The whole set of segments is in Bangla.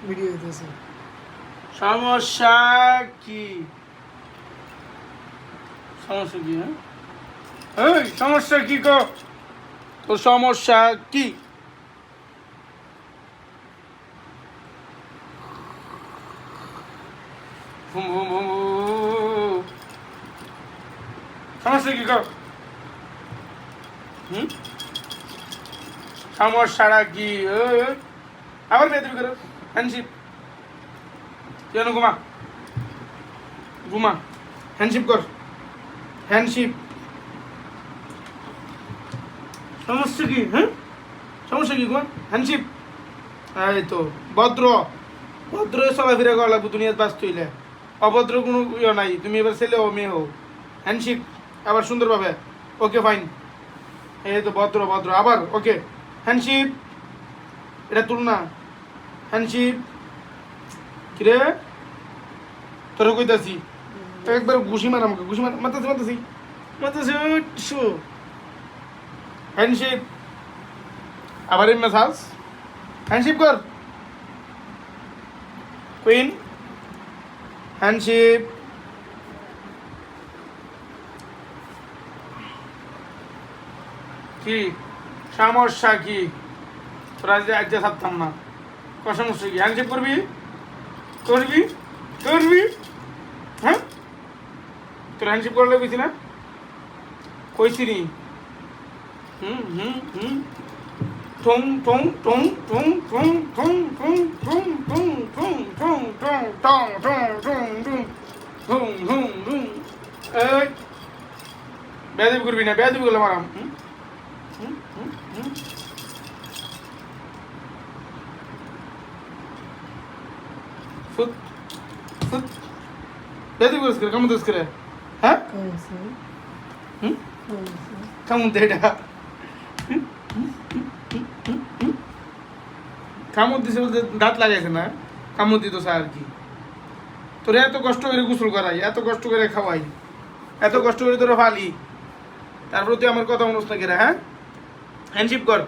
ভিডিও হইতেছে। সমস্যা কি? সমস্যা কি? হ্যাঁ, এই সমস্যা কি গো? তোর সমস্যা কি? হুম হুম হুম হুম। সমস্যা কি গো? হুম, সমস্যাটা কি? ওই, ওই। আবার বেদবি করো। হ্যান্ডশিপ। তুই এনে ঘুমা, ঘুমা। হ্যান্ডশিপ কর, হ্যান্ডশিপ। সমস্যা কি? হ্যাঁ, সমস্যা কি ঘুমা? হ্যান্ডশিপ। এই তো ভদ্র, ভদ্র চলাফেরা করা লাগবে দুনিয়াতে বাঁচতে হইলে। অভদ্র কোনো ইয়ে নাই। তুমি এবার ছেলে ও মেয়ে হও। হ্যান্ডশিপ আবার সুন্দরভাবে। Okay fine. এই তো ভদ্র ভদ্র আবার ওকে। হ্যান্ডশিপ। এটা তুল না। হ্যান্ডশিপ। কিরে তোর কইতাছি একবার ঘুষি মার আমাকে, ঘুষি মার, মারতেছি মারতেছি মারতেছি। শো হ্যান্ডশিপ। আবার এই মেসাজ। হ্যান্ডশিপ কর কুইন। হ্যান্ডশিপ। কি সমস্যা কি? তোরা যে আজকে থাকতাম না। ক সমস্যা কি? হ্যান্ডশিপ করবি, করবি, করবি। হ্যাঁ, তোর হ্যান্ডশিপ করলে কইছি না? কইছি নি? হুম হুম হুম। ঠুং ঠুং ঠুং ঠুং ঠুং ঠুং ঠুং ঠুং ঠুং ঠুং ঠুং ঠুং টং ঠুং ঠুং ঠুং ঠুং ঠুং ঠুং। এই বেয়াদবি করবি না, বেয়াদবি করলে মারাম। হুম হুম হুম হুম। Foot foot. বেয়াদবি করিস করে, কেমন দিস করে? হ্যাঁ, কইছে, হুম, কইছে। কেমন দে এটা? কামড় দিছে বলতে দাঁত লাগাইছে না? কামড় দিত আর কি। তোরা এত কষ্ট করে গোসল করাই, এত কষ্ট করে খাওয়াই, এত কষ্ট করে তোরা ফালি, তারপরে তুই আমার কথা মনোস না কেরা? হ্যাঁ, হ্যান্ডশিপ কর,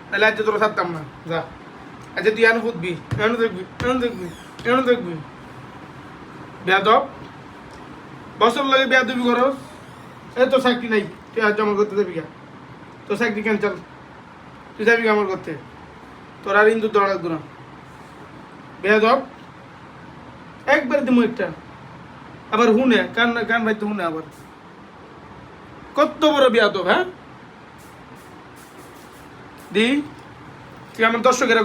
তাহলে আজকে তোরা ছাড়তাম না। যা, আজকে তুই এনে ফুটবি, এনে দেখবি, এনে দেখবি, এনে দেখবি। বেয়াদব, বছর লাগে বেয়াদবি করস। এই তোর চাকরি নাই, তুই আজ আমার করতে যাবি গা। তোর চাকরি ক্যান্সেল, তুই যাবি আমার করতে। তোর আর ইন্দুর দৌড় লাগতো না। বেয়াদব, একবার দিমু একটা। আবার হুনে কান কান বাইতে হুনে আবার। কত বড় বেয়াদব! হ্যাঁ, দি তুই আমার দর্শকের